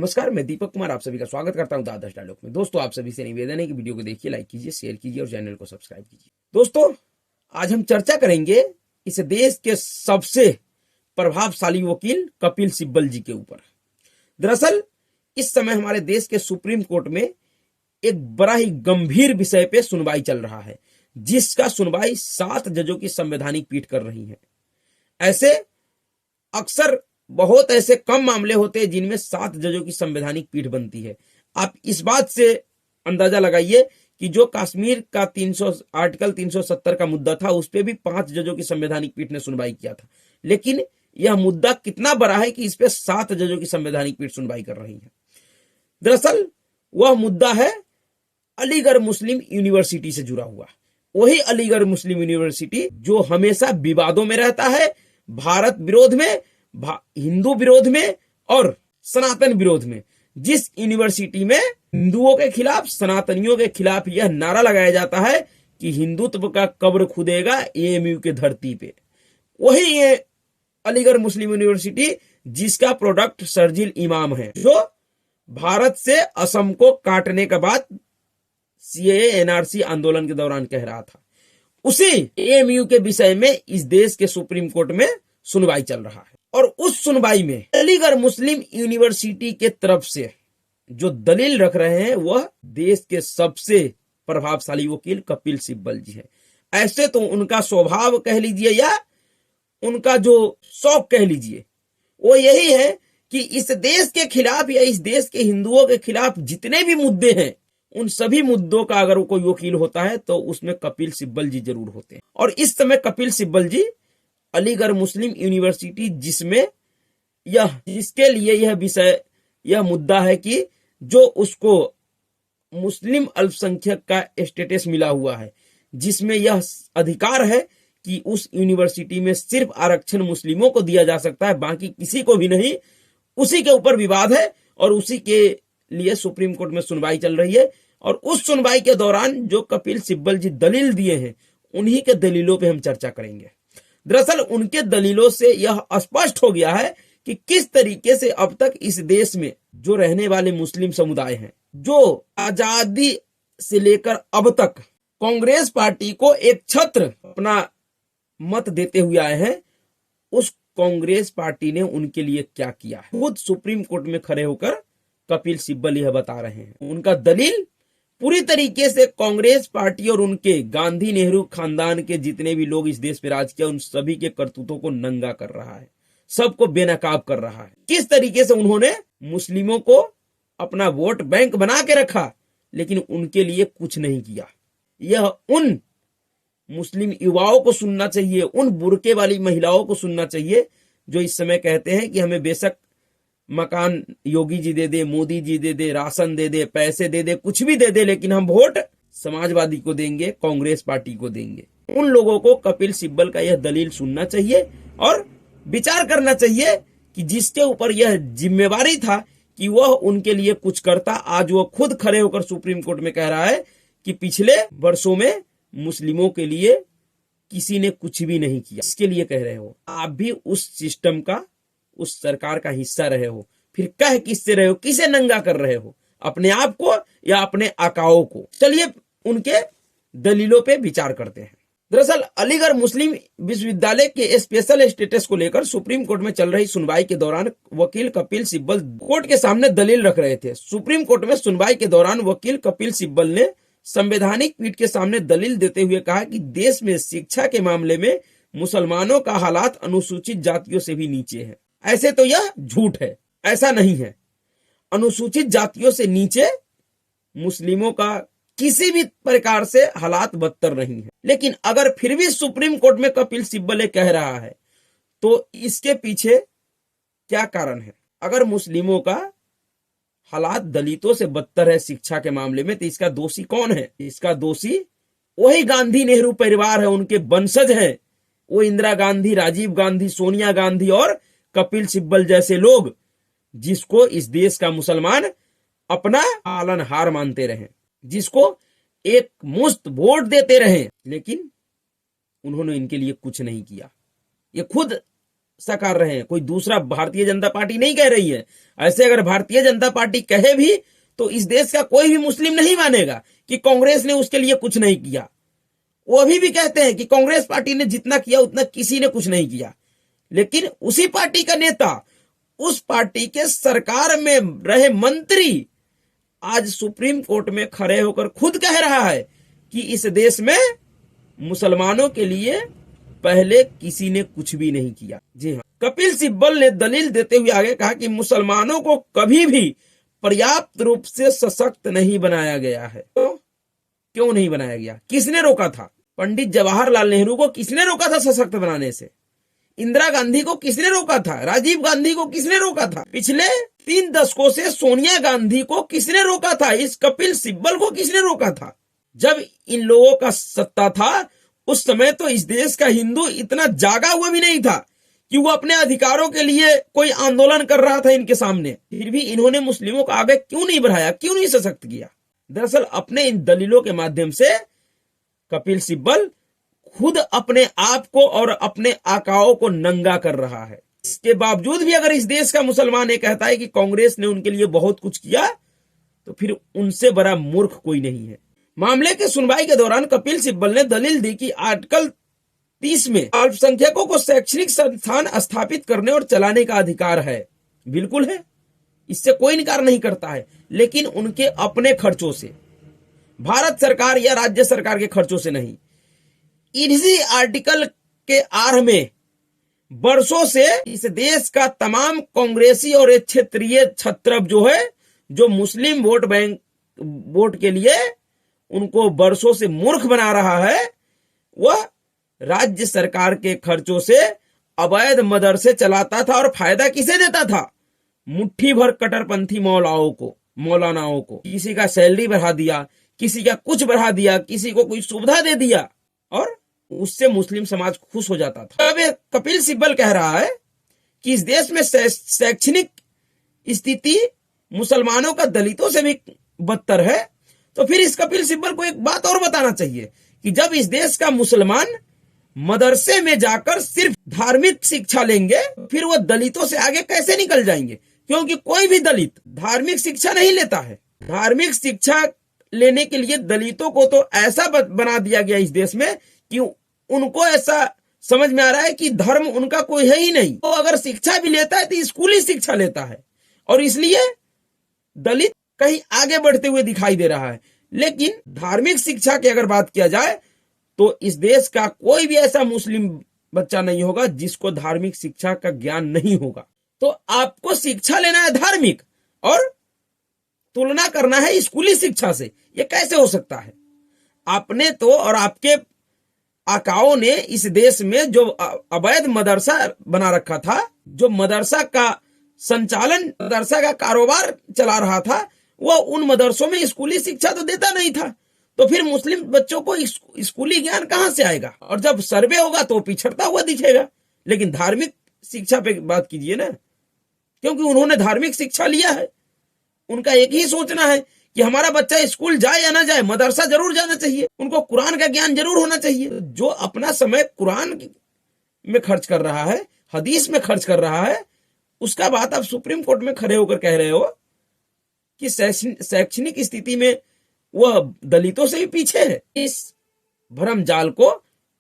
नमस्कार, मैं दीपक कुमार आप सभी का स्वागत करता हूं द आदर्श डायलॉग में। दोस्तों, आप सभी से निवेदन है कि वीडियो को देखिए, लाइक कीजिए, शेयर कीजिए और चैनल को सब्सक्राइब कीजिए। दोस्तों, आज हम चर्चा करेंगे इस देश के सबसे प्रभावशाली वकील कपिल सिब्बल जी के ऊपर। दरअसल इस समय हमारे देश के सुप्रीम कोर्ट में एक बड़ा ही गंभीर विषय पे सुनवाई चल रहा है, जिसका सुनवाई 7 जजों की संवैधानिक पीठ कर रही है। ऐसे अक्सर बहुत ऐसे कम मामले होते हैं जिनमें 7 जजों की संवैधानिक पीठ बनती है। आप इस बात से अंदाजा लगाइए कि जो कश्मीर का आर्टिकल 370 का मुद्दा था, उस पे भी 5 जजों की संवैधानिक पीठ ने सुनवाई किया था। लेकिन यह मुद्दा कितना बड़ा है कि इस पे 7 जजों की संवैधानिक पीठ सुनवाई कर रही है। दरअसल वह मुद्दा है अलीगढ़ मुस्लिम यूनिवर्सिटी से जुड़ा हुआ। वही अलीगढ़ मुस्लिम यूनिवर्सिटी जो हमेशा विवादों में रहता है, भारत विरोध में, हिंदू विरोध में और सनातन विरोध में। जिस यूनिवर्सिटी में हिंदुओं के खिलाफ, सनातनियों के खिलाफ यह नारा लगाया जाता है कि हिंदुत्व का कब्र खुदेगा एएमयू के धरती पे, वही ये अलीगढ़ मुस्लिम यूनिवर्सिटी जिसका प्रोडक्ट शर्जील इमाम है, जो भारत से असम को काटने के बाद सीएए एनआरसी आंदोलन के दौरान कह रहा था। उसी एएमयू के विषय में इस देश के सुप्रीम कोर्ट में सुनवाई चल रहा है। और उस सुनवाई में अलीगढ़ मुस्लिम यूनिवर्सिटी के तरफ से जो दलील रख रहे हैं वह देश के सबसे प्रभावशाली वकील कपिल सिब्बल जी हैं। ऐसे तो उनका स्वभाव कह लीजिए या उनका जो शौक कह लीजिए, वो यही है कि इस देश के खिलाफ या इस देश के हिंदुओं के खिलाफ जितने भी मुद्दे हैं, उन सभी मुद्दों का अगर कोई वकील होता है तो उसमें कपिल सिब्बल जी जरूर होते हैं। और इस समय कपिल सिब्बल जी अलीगढ़ मुस्लिम यूनिवर्सिटी जिसके लिए यह विषय, यह मुद्दा है कि जो उसको मुस्लिम अल्पसंख्यक का स्टेटस मिला हुआ है, जिसमें यह अधिकार है कि उस यूनिवर्सिटी में सिर्फ आरक्षण मुस्लिमों को दिया जा सकता है, बाकी किसी को भी नहीं, उसी के ऊपर विवाद है और उसी के लिए सुप्रीम कोर्ट में सुनवाई चल रही है। और उस सुनवाई के दौरान जो कपिल सिब्बल जी दलील दिए हैं, उन्हीं के दलीलों पे हम चर्चा करेंगे। दरअसल उनके दलीलों से यह स्पष्ट हो गया है कि किस तरीके से अब तक इस देश में जो रहने वाले मुस्लिम समुदाय हैं, जो आजादी से लेकर अब तक कांग्रेस पार्टी को एक छत्र अपना मत देते हुए आए हैं, उस कांग्रेस पार्टी ने उनके लिए क्या किया है। खुद सुप्रीम कोर्ट में खड़े होकर कपिल सिब्बल यह बता रहे हैं। उनका दलील पूरी तरीके से कांग्रेस पार्टी और उनके गांधी नेहरू खानदान के जितने भी लोग इस देश पे राज किया, उन सभी के करतूतों को नंगा कर रहा है, सबको बेनकाब कर रहा है। किस तरीके से उन्होंने मुस्लिमों को अपना वोट बैंक बना के रखा, लेकिन उनके लिए कुछ नहीं किया। यह उन मुस्लिम युवाओं को सुनना चाहिए, उन बुर्के वाली महिलाओं को सुनना चाहिए जो इस समय कहते हैं कि हमें बेशक मकान योगी जी दे दे, मोदी जी दे दे, राशन दे दे, पैसे दे दे, कुछ भी दे दे, लेकिन हम वोट समाजवादी को देंगे, कांग्रेस पार्टी को देंगे। उन लोगों को कपिल सिब्बल का यह दलील सुनना चाहिए और विचार करना चाहिए कि जिसके ऊपर यह जिम्मेवारी था कि वह उनके लिए कुछ करता, आज वह खुद खड़े होकर सुप्रीम कोर्ट में कह रहा है कि पिछले वर्षों में मुस्लिमों के लिए किसी ने कुछ भी नहीं किया। इसके लिए कह रहे हो आप भी उस सिस्टम का, उस सरकार का हिस्सा रहे हो, फिर कह किससे रहे हो, किसे नंगा कर रहे हो, अपने आप को या अपने आकाओं को। चलिए उनके दलीलों पे विचार करते हैं। दरअसल अलीगढ़ मुस्लिम विश्वविद्यालय के स्पेशल स्टेटस को लेकर सुप्रीम कोर्ट में चल रही सुनवाई के दौरान वकील कपिल सिब्बल कोर्ट के सामने दलील रख रहे थे। सुप्रीम कोर्ट में सुनवाई के दौरान वकील कपिल सिब्बल ने संवैधानिक पीठ के सामने दलील देते हुए कहा कि देश में शिक्षा के मामले में मुसलमानों का हालात अनुसूचित जातियों से भी नीचे है। ऐसे तो यह झूठ है, ऐसा नहीं है। अनुसूचित जातियों से नीचे मुस्लिमों का किसी भी प्रकार से हालात बदतर नहीं है। लेकिन अगर फिर भी सुप्रीम कोर्ट में कपिल सिब्बल कह रहा है तो इसके पीछे क्या कारण है? अगर मुस्लिमों का हालात दलितों से बदतर है शिक्षा के मामले में, तो इसका दोषी कौन है? इसका दोषी वही गांधी नेहरू परिवार है, उनके वंशज हैं, वो इंदिरा गांधी, राजीव गांधी, सोनिया गांधी और कपिल सिब्बल जैसे लोग, जिसको इस देश का मुसलमान अपना पालनहार मानते रहे, जिसको एक मुश्त वोट देते रहे, लेकिन उन्होंने इनके लिए कुछ नहीं किया। ये खुद साकार रहे हैं, कोई दूसरा भारतीय जनता पार्टी नहीं कह रही है। ऐसे अगर भारतीय जनता पार्टी कहे भी तो इस देश का कोई भी मुस्लिम नहीं मानेगा कि कांग्रेस ने उसके लिए कुछ नहीं किया। वो अभी भी कहते हैं कि कांग्रेस पार्टी ने जितना किया उतना किसी ने कुछ नहीं किया, लेकिन उसी पार्टी का नेता, उस पार्टी के सरकार में रहे मंत्री आज सुप्रीम कोर्ट में खड़े होकर खुद कह रहा है कि इस देश में मुसलमानों के लिए पहले किसी ने कुछ भी नहीं किया। जी हाँ, कपिल सिब्बल ने दलील देते हुए आगे कहा कि मुसलमानों को कभी भी पर्याप्त रूप से सशक्त नहीं बनाया गया है। तो क्यों नहीं बनाया गया? किसने रोका था? पंडित जवाहरलाल नेहरू को किसने रोका था सशक्त बनाने से? इंदिरा गांधी को किसने रोका था? राजीव गांधी को किसने रोका था? पिछले 3 दशकों से सोनिया गांधी को किसने रोका था? इस कपिल सिब्बल को किसने रोका था? जब इन लोगों का सत्ता था उस समय तो इस देश का हिंदू इतना जागा हुआ भी नहीं था कि वो अपने अधिकारों के लिए कोई आंदोलन कर रहा था इनके सामने। फिर भी इन्होंने मुस्लिमों को आगे क्यों नहीं बढ़ाया, क्यों नहीं सशक्त किया? दरअसल अपने इन दलीलों के माध्यम से कपिल सिब्बल खुद अपने आप को और अपने आकाओं को नंगा कर रहा है। इसके बावजूद भी अगर इस देश का मुसलमान ये कहता है कि कांग्रेस ने उनके लिए बहुत कुछ किया, तो फिर उनसे बड़ा मूर्ख कोई नहीं है। मामले के सुनवाई के दौरान कपिल सिब्बल ने दलील दी कि आर्टिकल 30 में अल्पसंख्यकों को शैक्षणिक संस्थान स्थापित करने और चलाने का अधिकार है। बिल्कुल है, इससे कोई इनकार नहीं करता है, लेकिन उनके अपने खर्चों से, भारत सरकार या राज्य सरकार के खर्चों से नहीं। इसी आर्टिकल के आड़ में वर्षों से इस देश का तमाम कांग्रेसी और क्षेत्रीय छत्रप जो है, जो मुस्लिम वोट के लिए उनको वर्षों से मूर्ख बना रहा है, वह राज्य सरकार के खर्चों से अवैध मदरसे चलाता था। और फायदा किसे देता था? मुट्ठी भर कट्टरपंथी मौलानाओं को। किसी का सैलरी बढ़ा दिया, किसी का कुछ बढ़ा दिया, किसी को कोई सुविधा दे दिया, और उससे मुस्लिम समाज खुश हो जाता था। अब कपिल सिब्बल कह रहा है कि इस देश में शैक्षणिक स्थिति मुसलमानों का दलितों से भी बदतर है। तो फिर इस कपिल सिब्बल को एक बात और बताना चाहिए कि जब इस देश का मुसलमान मदरसे में जाकर सिर्फ धार्मिक शिक्षा लेंगे, फिर वो दलितों से आगे कैसे निकल जाएंगे? क्योंकि कोई भी दलित धार्मिक शिक्षा नहीं लेता है। धार्मिक शिक्षा लेने के लिए दलितों को तो ऐसा बना दिया गया इस देश में कि उनको ऐसा समझ में आ रहा है कि धर्म उनका कोई है ही नहीं। तो अगर शिक्षा भी लेता है तो स्कूली शिक्षा लेता है, और इसलिए दलित कहीं आगे बढ़ते हुए दिखाई दे रहा है। लेकिन धार्मिक शिक्षा की अगर बात किया जाए तो इस देश का कोई भी ऐसा मुस्लिम बच्चा नहीं होगा जिसको धार्मिक शिक्षा का ज्ञान नहीं होगा। तो आपको शिक्षा लेना है धार्मिक और तुलना करना है स्कूली शिक्षा से, ये कैसे हो सकता है? आपने तो और आपके आकाओं ने इस देश में जो अवैध मदरसा बना रखा था, जो मदरसा का संचालन, मदरसा का कारोबार चला रहा था, वह उन मदरसों में स्कूली शिक्षा तो देता नहीं था। तो फिर मुस्लिम बच्चों को स्कूली ज्ञान कहां से आएगा? और जब सर्वे होगा तो पिछड़ता हुआ दिखेगा। लेकिन धार्मिक शिक्षा पे बात कीजिए ना, क्योंकि उन्होंने धार्मिक शिक्षा लिया है। उनका एक ही सोचना है कि हमारा बच्चा स्कूल जाए या ना जाए, मदरसा जरूर जाना चाहिए, उनको कुरान का ज्ञान जरूर होना चाहिए। जो अपना समय कुरान में खर्च कर रहा है, हदीस में खर्च कर रहा है, उसका बात आप सुप्रीम कोर्ट में खड़े होकर कह रहे हो कि शैक्षणिक स्थिति में वह दलितों से भी पीछे है। इस भ्रम जाल को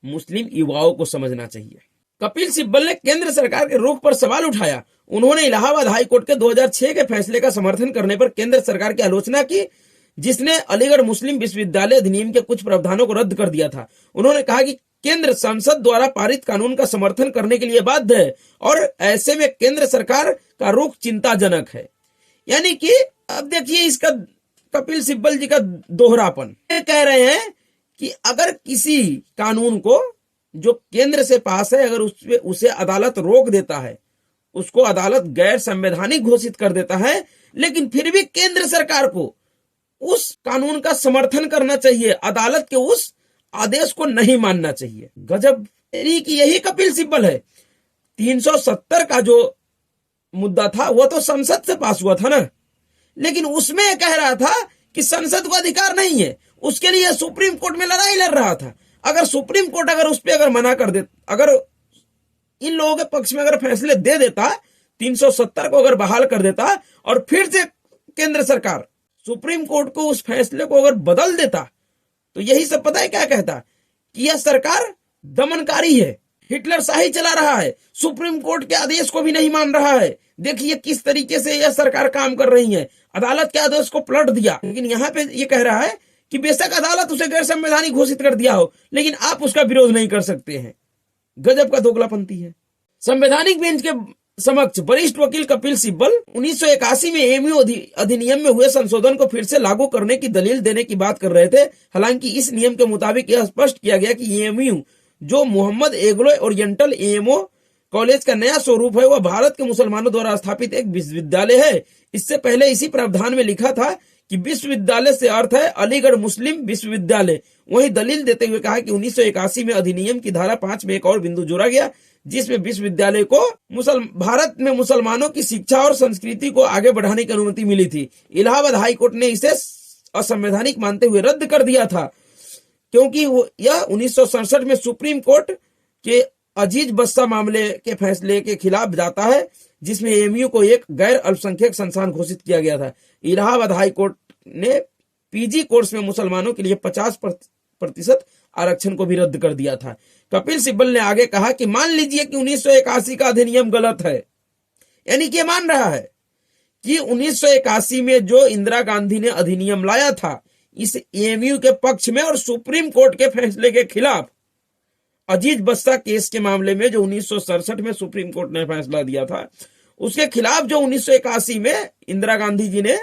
मुस्लिम युवाओं को समझना चाहिए। कपिल सिब्बल ने केंद्र सरकार के रुख पर सवाल उठाया। उन्होंने इलाहाबाद हाई कोर्ट के 2006 के फैसले का समर्थन करने पर केंद्र सरकार की आलोचना की, जिसने अलीगढ़ मुस्लिम विश्वविद्यालय अधिनियम के कुछ प्रावधानों को रद्द कर दिया था। उन्होंने कहा कि केंद्र संसद द्वारा पारित कानून का समर्थन करने के लिए बाध्य है और ऐसे में केंद्र सरकार का रुख चिंताजनक है। यानी कि अब देखिए इसका कपिल सिब्बल जी का दोहरापन। कह रहे हैं कि अगर किसी कानून को जो केंद्र से पास है, अगर उसे अदालत रोक देता है, उसको अदालत गैर संवैधानिक घोषित कर देता है, लेकिन फिर भी केंद्र सरकार को उस कानून का समर्थन करना चाहिए, अदालत के उस आदेश को नहीं मानना चाहिए। गजब की यही कपिल सिब्बल है। 370 का जो मुद्दा था वो तो संसद से पास हुआ था ना, लेकिन उसमें कह रहा था कि संसद को अधिकार नहीं है, उसके लिए सुप्रीम कोर्ट में लड़ाई लड़ रहा था। अगर सुप्रीम कोर्ट अगर उस पर अगर मना कर दे, अगर इन लोगों के पक्ष में अगर फैसले दे देता, 370 को अगर बहाल कर देता और फिर से केंद्र सरकार सुप्रीम कोर्ट को उस फैसले को अगर बदल देता, तो यही सब पता है क्या कहता कि यह सरकार दमनकारी है, हिटलर शाही चला रहा है, सुप्रीम कोर्ट के आदेश को भी नहीं मान रहा है। देखिए किस तरीके से यह सरकार काम कर रही है, अदालत के आदेश को पलट दिया। लेकिन यहाँ पे ये कह रहा है कि बेशक अदालत उसे गैर संवैधानिक घोषित कर दिया हो, लेकिन आप उसका विरोध नहीं कर सकते हैं। गजब का दोगलापंथी है। संवैधानिक बेंच के समक्ष वरिष्ठ वकील कपिल सिब्बल 1981 में एएमयू अधिनियम में हुए संशोधन को फिर से लागू करने की दलील देने की बात कर रहे थे। हालांकि इस नियम के मुताबिक यह स्पष्ट किया गया कि एएमयू जो मोहम्मद एग्लो ओरिएंटल एएमओ कॉलेज का नया स्वरूप है, वह भारत के मुसलमानों द्वारा स्थापित एक विश्वविद्यालय है। इससे पहले इसी प्रावधान में लिखा था कि विश्वविद्यालय से अर्थ है अलीगढ़ मुस्लिम विश्वविद्यालय। वहीं दलील देते हुए कहा कि 1981 में अधिनियम की धारा 5 में एक और बिंदु जोड़ा गया, जिसमें विश्वविद्यालय को भारत में मुसलमानों की शिक्षा और संस्कृति को आगे बढ़ाने की अनुमति मिली थी। इलाहाबाद हाईकोर्ट ने इसे असंवैधानिक मानते हुए रद्द कर दिया था, क्योंकि यह 1967 में सुप्रीम कोर्ट के अजीज बस्सा मामले के फैसले के खिलाफ जाता है, जिसमें एएमयू को एक गैर अल्पसंख्यक संस्थान घोषित किया गया था। इलाहाबाद हाई कोर्ट ने पीजी कोर्स में मुसलमानों के लिए 50% आरक्षण को भी रद्द कर दिया था। कपिल सिब्बल ने आगे कहा कि मान लीजिए कि 1981 का अधिनियम गलत है, यानी कि मान रहा है कि 1981 में जो इंदिरा गांधी ने अधिनियम लाया था इस एएमयू के पक्ष में और सुप्रीम कोर्ट के फैसले के खिलाफ, अजीज बस्सा केस के मामले में जो 1967 में सुप्रीम कोर्ट ने फैसला दिया था, उसके खिलाफ जो 1981 में इंदिरा गांधी जी ने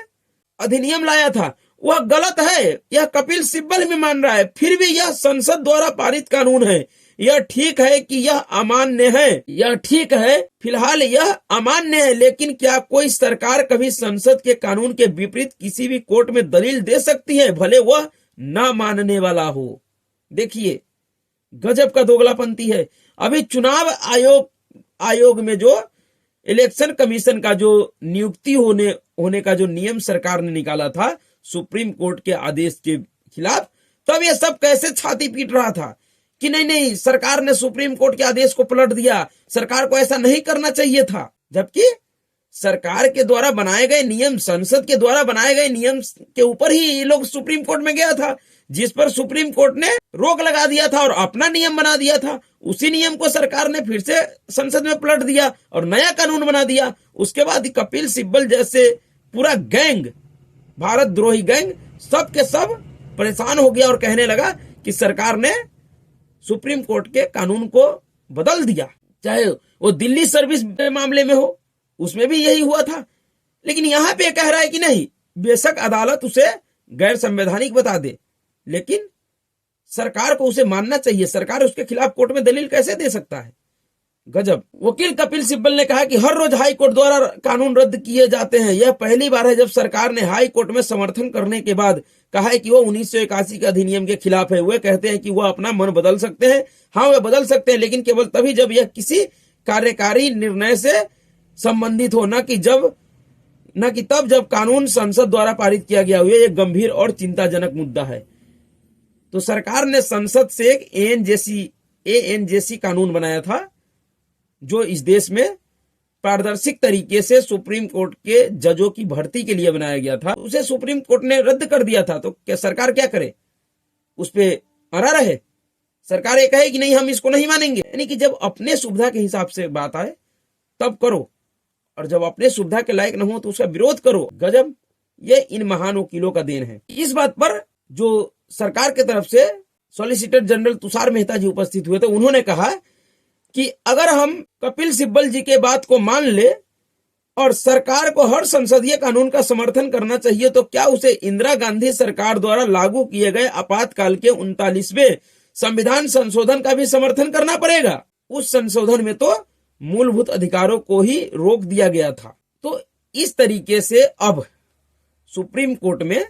अधिनियम लाया था, वह गलत है। यह कपिल सिब्बल भी मान रहा है। फिर भी यह संसद द्वारा पारित कानून है। यह ठीक है कि यह अमान्य है, यह ठीक है, फिलहाल यह अमान्य है, लेकिन क्या कोई सरकार कभी संसद के कानून के विपरीत किसी भी कोर्ट में दलील दे सकती है, भले वह न मानने वाला हो? देखिए गजब का दोगलापंथी है। अभी चुनाव आयोग में जो इलेक्शन कमीशन का जो नियुक्ति होने का जो नियम सरकार ने निकाला था सुप्रीम कोर्ट के आदेश के खिलाफ, तब ये सब कैसे छाती पीट रहा था कि नहीं सरकार ने सुप्रीम कोर्ट के आदेश को पलट दिया, सरकार को ऐसा नहीं करना चाहिए था। जबकि सरकार के द्वारा बनाए गए नियम, संसद के द्वारा बनाए गए नियम के ऊपर ही ये लोग सुप्रीम कोर्ट में गया था, जिस पर सुप्रीम कोर्ट ने रोक लगा दिया था और अपना नियम बना दिया था। उसी नियम को सरकार ने फिर से संसद में पलट दिया और नया कानून बना दिया। उसके बाद कपिल सिब्बल जैसे पूरा गैंग, भारत द्रोही गैंग, सब के सब परेशान हो गया और कहने लगा कि सरकार ने सुप्रीम कोर्ट के कानून को बदल दिया। चाहे वो दिल्ली सर्विस मामले में हो, उसमें भी यही हुआ था। लेकिन यहां पे कह रहा है कि नहीं, बेशक अदालत उसे गैर संवैधानिक बता दे, लेकिन सरकार को उसे मानना चाहिए। सरकार उसके खिलाफ कोर्ट में दलील कैसे दे सकता है? गजब। वकील कपिल सिब्बल ने कहा कि हर रोज हाई कोर्ट द्वारा कानून रद्द किए जाते हैं। यह पहली बार है जब सरकार ने हाई कोर्ट में समर्थन करने के बाद कहा है कि वो 1981 के अधिनियम के खिलाफ है। वे कहते हैं कि वह अपना मन बदल सकते हैं। हाँ, वे बदल सकते हैं, लेकिन केवल तभी जब यह किसी कार्यकारी निर्णय से संबंधित हो, न कि तब जब कानून संसद द्वारा पारित किया गया हो। यह एक गंभीर और चिंताजनक मुद्दा है। तो सरकार ने संसद से एक एएनजेसी कानून बनाया था, जो इस देश में पारदर्शी तरीके से सुप्रीम कोर्ट के जजों की भर्ती के लिए बनाया गया था। उसे सुप्रीम कोर्ट ने रद्द कर दिया था। तो क्या सरकार क्या करे? उस पे अड़ा रहे? सरकार ये कहे कि नहीं, हम इसको नहीं मानेंगे। यानी कि जब अपने सुविधा के हिसाब से बात आए तब करो, और जब अपने सुविधा के लायक न हो तो उसका विरोध करो। गजब, ये इन महान वकीलों का देन है। इस बात पर जो सरकार की तरफ से सॉलिसिटर जनरल तुषार मेहता जी उपस्थित हुए थे, उन्होंने कहा कि अगर हम कपिल सिब्बल जी के बात को मान ले और सरकार को हर संसदीय कानून का समर्थन करना चाहिए, तो क्या उसे इंदिरा गांधी सरकार द्वारा लागू किए गए आपातकाल के 39वें संविधान संशोधन का भी समर्थन करना पड़ेगा? उस संशोधन में तो मूलभूत अधिकारों को ही रोक दिया गया था। तो इस तरीके से अब सुप्रीम कोर्ट में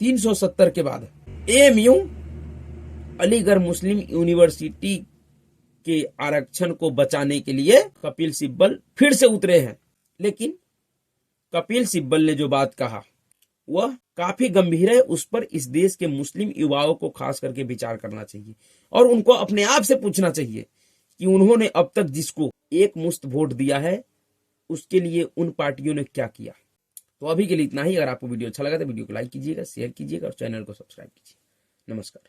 370 के बाद एएमयू अलीगढ़ मुस्लिम यूनिवर्सिटी के आरक्षण को बचाने के लिए कपिल सिब्बल फिर से उतरे हैं। लेकिन कपिल सिब्बल ने जो बात कहा वह काफी गंभीर है। उस पर इस देश के मुस्लिम युवाओं को खास करके विचार करना चाहिए और उनको अपने आप से पूछना चाहिए कि उन्होंने अब तक जिसको एक मुश्त वोट दिया है उसके लिए उन पार्टियों ने क्या किया। तो अभी के लिए इतना ही। अगर आपको वीडियो अच्छा लगा तो वीडियो को लाइक कीजिएगा, शेयर कीजिएगा और चैनल को सब्सक्राइब कीजिए। नमस्कार।